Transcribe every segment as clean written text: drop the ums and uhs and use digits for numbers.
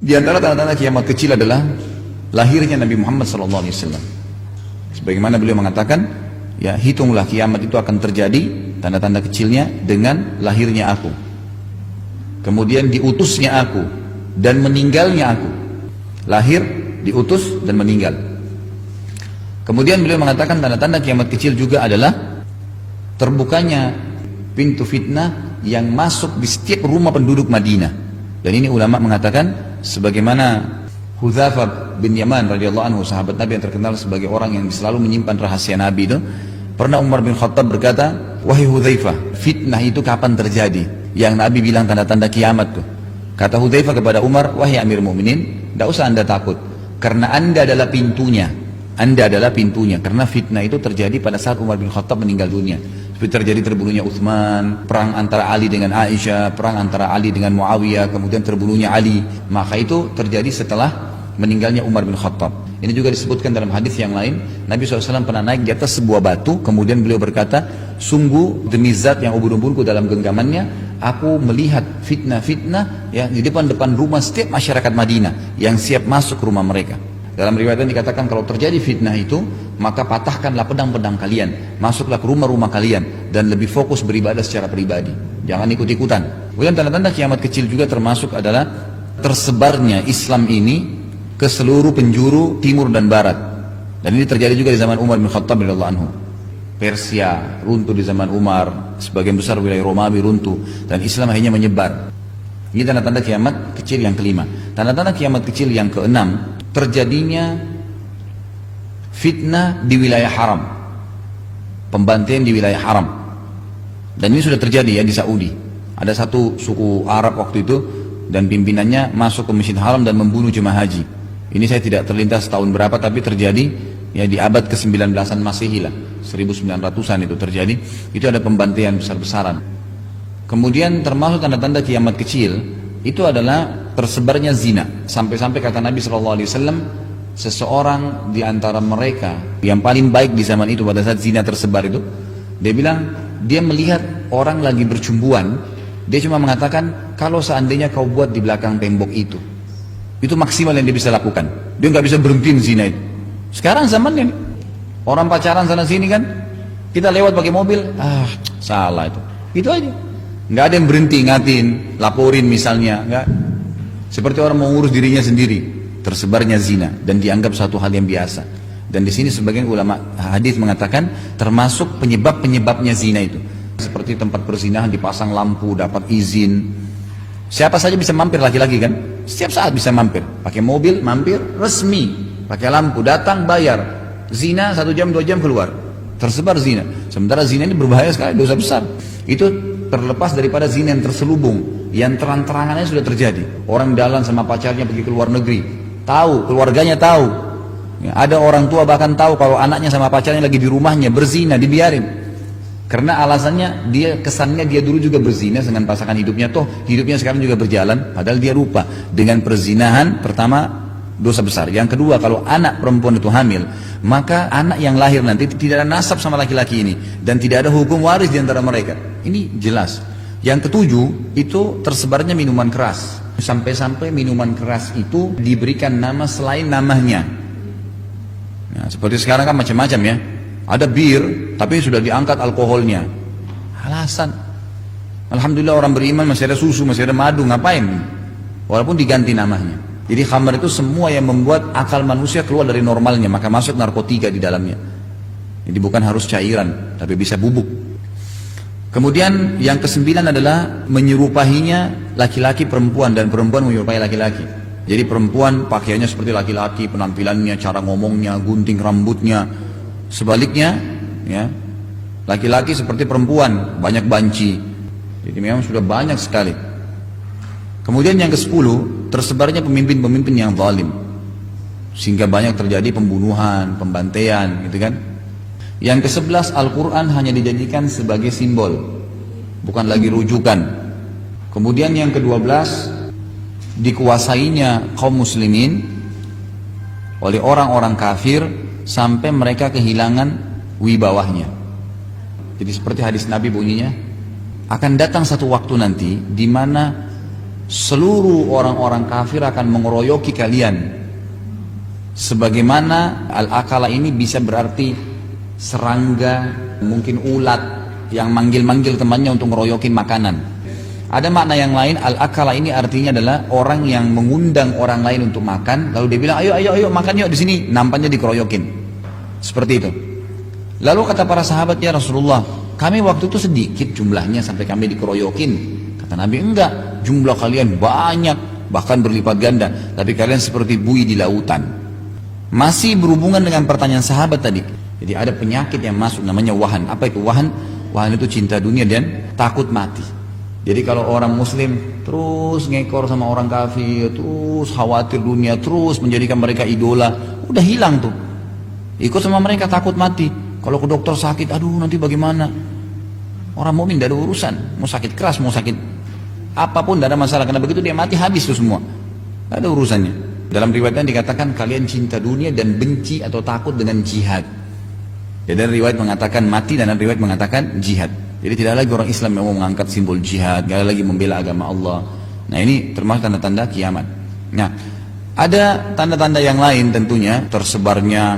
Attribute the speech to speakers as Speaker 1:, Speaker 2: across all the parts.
Speaker 1: Di antara tanda-tanda kiamat kecil adalah lahirnya Nabi Muhammad SAW. Sebagaimana beliau mengatakan, ya hitunglah kiamat itu akan terjadi, tanda-tanda kecilnya dengan lahirnya aku, kemudian diutusnya aku dan meninggalnya aku. Lahir, diutus dan meninggal. Kemudian beliau mengatakan tanda-tanda kiamat kecil juga adalah terbukanya pintu fitnah yang masuk di setiap rumah penduduk Madinah. Dan ini ulama mengatakan sebagaimana Hudzaifah bin Yaman radhiyallahu anhu, sahabat Nabi yang terkenal sebagai orang yang selalu menyimpan rahasia Nabi itu, pernah Umar bin Khattab berkata, "Wahai Hudzaifah, fitnah itu kapan terjadi?" Yang Nabi bilang tanda-tanda kiamat tuh. Kata Hudzaifah kepada Umar, "Wahai Amir Mukminin, tidak usah Anda takut, karena Anda adalah pintunya. Anda adalah pintunya, karena fitnah itu terjadi pada saat Umar bin Khattab meninggal dunia. Seperti terjadi terbunuhnya Uthman, perang antara Ali dengan Aisyah, perang antara Ali dengan Muawiyah, kemudian terbunuhnya Ali. Maka itu terjadi setelah meninggalnya Umar bin Khattab. Ini juga disebutkan dalam hadis yang lain, Nabi SAW pernah naik di atas sebuah batu, kemudian beliau berkata, sungguh demi zat yang ubur-uburku dalam genggamannya, aku melihat fitnah-fitnah ya, di depan-depan rumah setiap masyarakat Madinah yang siap masuk rumah mereka. Dalam riwayat ini dikatakan kalau terjadi fitnah itu, maka patahkanlah pedang-pedang kalian, masuklah ke rumah-rumah kalian, dan lebih fokus beribadah secara pribadi. Jangan ikut-ikutan. Kemudian tanda-tanda kiamat kecil juga termasuk adalah tersebarnya Islam ini ke seluruh penjuru timur dan barat. Dan ini terjadi juga di zaman Umar bin Khattab radhiyallahu anhu. Persia runtuh di zaman Umar, sebagian besar wilayah Romawi runtuh, dan Islam akhirnya menyebar. Ini tanda-tanda kiamat kecil yang kelima. Tanda-tanda kiamat kecil yang keenam, terjadinya fitnah di wilayah haram, pembantaian di wilayah haram. Dan ini sudah terjadi ya di Saudi. Ada satu suku Arab waktu itu dan pimpinannya masuk ke Masjid Haram dan membunuh jemaah haji. Ini saya tidak terlintas tahun berapa, tapi terjadi ya di abad ke-19an Masehi lah, 1900-an itu terjadi. Itu ada pembantaian besar-besaran. Kemudian termasuk tanda-tanda kiamat kecil itu adalah tersebarnya zina. Sampai-sampai kata Nabi SAW, seseorang di antara mereka yang paling baik di zaman itu pada saat zina tersebar itu, dia bilang dia melihat orang lagi bercumbuan, dia cuma mengatakan, kalau seandainya kau buat di belakang tembok itu maksimal yang dia bisa lakukan. Dia nggak bisa berhenti zina itu. Sekarang zamannya nih, orang pacaran sana sini kan, kita lewat pakai mobil, salah itu aja. Nggak ada yang berhenti ngatin, laporin misalnya, nggak. Seperti orang mau ngurus dirinya sendiri, tersebarnya zina dan dianggap satu hal yang biasa. Dan di sini sebagian ulama hadis mengatakan termasuk penyebabnya zina itu. Seperti tempat perzinahan dipasang lampu, dapat izin. Siapa saja bisa mampir, laki-laki kan? Setiap saat bisa mampir, pakai mobil mampir resmi, pakai lampu datang bayar. Zina 1 jam 2 jam keluar, tersebar zina. Sementara zina ini berbahaya sekali, dosa besar. Itu terlepas daripada zina yang terselubung, yang terang-terangannya sudah terjadi. Orang jalan sama pacarnya pergi ke luar negeri, tahu, keluarganya tahu. Ya, ada orang tua bahkan tahu kalau anaknya sama pacarnya lagi di rumahnya berzina, dibiarin. Karena alasannya kesannya dia dulu juga berzina dengan pasangan hidupnya, toh hidupnya sekarang juga berjalan, padahal dia lupa. Dengan perzinahan, pertama dosa besar. Yang kedua, kalau anak perempuan itu hamil, maka anak yang lahir nanti tidak ada nasab sama laki-laki ini, dan tidak ada hukum waris di antara mereka. Ini jelas. Yang ketujuh, itu tersebarnya minuman keras. Sampai-sampai minuman keras itu diberikan nama selain namanya. Nah, seperti sekarang kan macam-macam ya. Ada bir, tapi sudah diangkat alkoholnya. Alasan. Alhamdulillah orang beriman masih ada susu, masih ada madu, ngapain? Walaupun diganti namanya. Jadi khamar itu semua yang membuat akal manusia keluar dari normalnya, maka masuk narkotika di dalamnya. Jadi bukan harus cairan, tapi bisa bubuk. Kemudian yang ke-9 adalah menyerupahinya laki-laki perempuan dan perempuan menyerupai laki-laki. Jadi perempuan pakaiannya seperti laki-laki, penampilannya, cara ngomongnya, gunting rambutnya. Sebaliknya, ya, laki-laki seperti perempuan, banyak banci. Jadi memang sudah banyak sekali. Kemudian yang ke-10, tersebarnya pemimpin-pemimpin yang zalim, sehingga banyak terjadi pembunuhan, pembantaian, gitu kan. Yang ke-11, Al-Quran hanya dijadikan sebagai simbol, bukan lagi rujukan. Kemudian yang ke-12, dikuasainya kaum muslimin oleh orang-orang kafir, sampai mereka kehilangan wibawahnya. Jadi seperti hadis Nabi bunyinya, akan datang satu waktu nanti di mana seluruh orang-orang kafir akan mengeroyoki kalian. Sebagaimana al-akala ini bisa berarti serangga, mungkin ulat yang manggil-manggil temannya untuk ngeroyokin makanan. Ada makna yang lain, al-akala ini artinya adalah orang yang mengundang orang lain untuk makan, lalu dia bilang ayo makan yuk di sini, nampaknya dikeroyokin. Seperti itu. Lalu kata para sahabat, ya Rasulullah, kami waktu itu sedikit jumlahnya sampai kami dikeroyokin. Kata Nabi, enggak, jumlah kalian banyak, bahkan berlipat ganda, tapi kalian seperti buih di lautan. Masih berhubungan dengan pertanyaan sahabat tadi. Jadi ada penyakit yang masuk namanya wahan. Apa itu wahan? Wahan itu cinta dunia dan takut mati. Jadi kalau orang muslim terus ngekor sama orang kafir, terus khawatir dunia, terus menjadikan mereka idola, udah hilang tuh. Ikut sama mereka takut mati. Kalau ke dokter sakit, aduh nanti bagaimana? Orang mukmin tidak ada urusan. Mau sakit keras, mau sakit apapun tidak ada masalah. Karena begitu dia mati habis tuh semua. Tidak ada urusannya. Dalam riwayatnya dikatakan kalian cinta dunia dan benci atau takut dengan jihad. Jadi ada riwayat mengatakan mati dan ada riwayat mengatakan jihad. Jadi tidak lagi orang Islam yang mau mengangkat simbol jihad, tidak lagi membela agama Allah. Nah ini termasuk tanda-tanda kiamat. Nah ada tanda-tanda yang lain tentunya, tersebarnya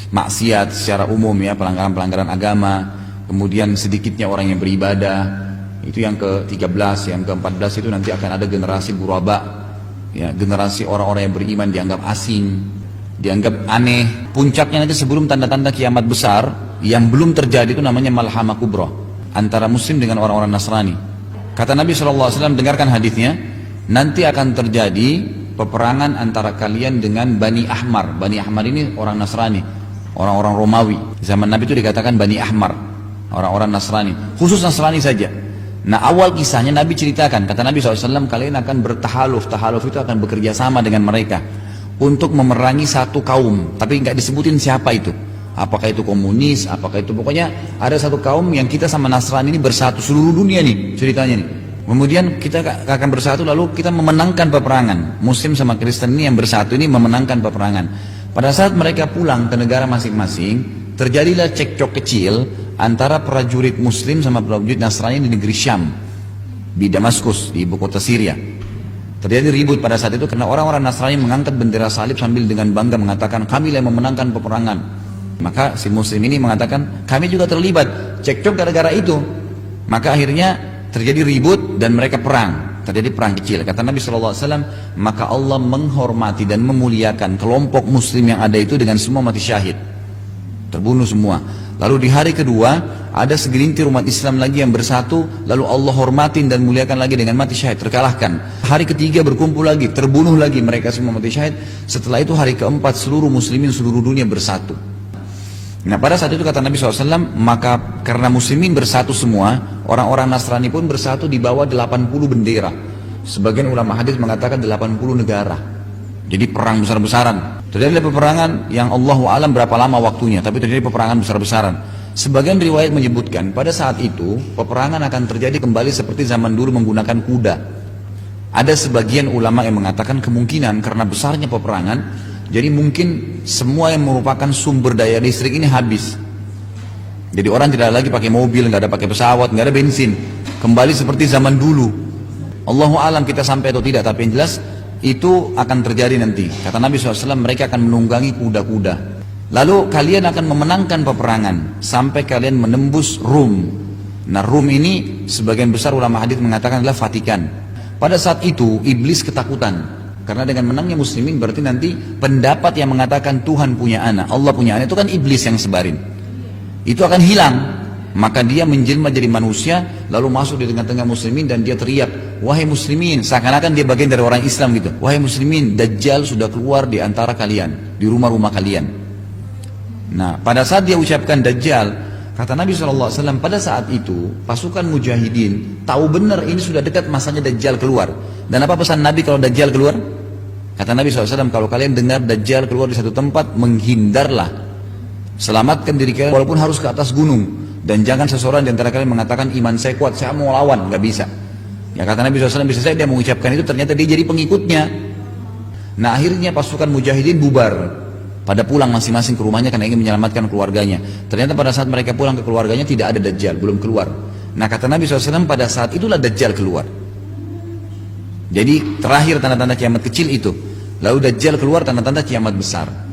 Speaker 1: maksiat secara umum ya, pelanggaran-pelanggaran agama, kemudian sedikitnya orang yang beribadah. Itu yang ke-13, yang ke-14 itu nanti akan ada generasi buraba. Ya, generasi orang-orang yang beriman dianggap asing, dianggap aneh. Puncaknya nanti sebelum tanda-tanda kiamat besar yang belum terjadi itu namanya malhamah kubra antara muslim dengan orang-orang Nasrani. Kata Nabi SAW, dengarkan hadisnya, nanti akan terjadi peperangan antara kalian dengan Bani Ahmar. Bani Ahmar ini orang Nasrani, orang-orang Romawi. Zaman Nabi itu dikatakan Bani Ahmar, orang-orang Nasrani, khusus Nasrani saja. Nah awal kisahnya Nabi ceritakan, kata Nabi SAW, kalian akan bertahaluf. Tahaluf itu akan bekerja sama dengan mereka untuk memerangi satu kaum, tapi nggak disebutin siapa itu. Apakah itu komunis, apakah itu, pokoknya ada satu kaum yang kita sama Nasrani ini bersatu, seluruh dunia nih ceritanya nih. Kemudian kita akan bersatu, lalu kita memenangkan peperangan. Muslim sama Kristen ini yang bersatu ini memenangkan peperangan. Pada saat mereka pulang ke negara masing-masing, terjadilah cekcok kecil antara prajurit Muslim sama prajurit Nasrani di negeri Syam, di Damaskus, di ibu kota Syria. Terjadi ribut pada saat itu karena orang-orang Nasrani mengangkat bendera salib sambil dengan bangga mengatakan kami yang memenangkan peperangan. Maka si Muslim ini mengatakan kami juga terlibat, cekcok gara-gara itu. Maka akhirnya terjadi ribut dan mereka perang. Terjadi perang kecil. Kata Nabi SAW, maka Allah menghormati dan memuliakan kelompok Muslim yang ada itu dengan semua mati syahid, terbunuh semua. Lalu di hari kedua ada segelintir umat Islam lagi yang bersatu, lalu Allah hormatin dan muliakan lagi dengan mati syahid, terkalahkan. Hari ketiga berkumpul lagi, terbunuh lagi mereka semua mati syahid. Setelah itu hari keempat seluruh muslimin seluruh dunia bersatu. Nah pada saat itu kata Nabi SAW, maka karena muslimin bersatu semua, orang-orang Nasrani pun bersatu di bawah 80 bendera. Sebagian ulama hadis mengatakan 80 negara. Jadi perang besar-besaran. Terjadi peperangan yang Allahu alam berapa lama waktunya, tapi terjadi peperangan besar-besaran. Sebagian riwayat menyebutkan pada saat itu peperangan akan terjadi kembali seperti zaman dulu menggunakan kuda. Ada sebagian ulama yang mengatakan kemungkinan karena besarnya peperangan, jadi mungkin semua yang merupakan sumber daya listrik ini habis. Jadi orang tidak lagi pakai mobil, nggak ada pakai pesawat, nggak ada bensin. Kembali seperti zaman dulu. Allahu alam kita sampai atau tidak, tapi yang jelas itu akan terjadi nanti. Kata Nabi SAW, mereka akan menunggangi kuda-kuda. Lalu kalian akan memenangkan peperangan sampai kalian menembus Rum. Nah Rum ini sebagian besar ulama hadis mengatakan adalah Vatikan. Pada saat itu iblis ketakutan karena dengan menangnya muslimin berarti nanti pendapat yang mengatakan Tuhan punya anak, Allah punya anak, itu kan iblis yang sebarin. Itu akan hilang. Maka dia menjelma jadi manusia, lalu masuk di tengah-tengah muslimin dan dia teriak, wahai muslimin, seakan-akan dia bagian dari orang Islam gitu. Wahai muslimin, Dajjal sudah keluar di antara kalian, di rumah-rumah kalian. Nah pada saat dia ucapkan Dajjal, kata Nabi SAW, pada saat itu pasukan mujahidin tahu benar ini sudah dekat masanya Dajjal keluar. Dan apa pesan Nabi kalau Dajjal keluar? Kata Nabi SAW, kalau kalian dengar Dajjal keluar di satu tempat, menghindarlah, selamatkan diri kalian walaupun harus ke atas gunung. Dan jangan seseorang di antara kalian mengatakan iman saya kuat, saya mau lawan, nggak bisa. Ya kata Nabi SAW, bisa saya dia mengucapkan itu, ternyata dia jadi pengikutnya. Nah akhirnya pasukan mujahidin bubar, pada pulang masing-masing ke rumahnya karena ingin menyelamatkan keluarganya. Ternyata pada saat mereka pulang ke keluarganya tidak ada Dajjal, belum keluar. Nah kata Nabi SAW, pada saat itulah Dajjal keluar. Jadi terakhir tanda-tanda kiamat kecil itu. Lalu Dajjal keluar, tanda-tanda kiamat besar.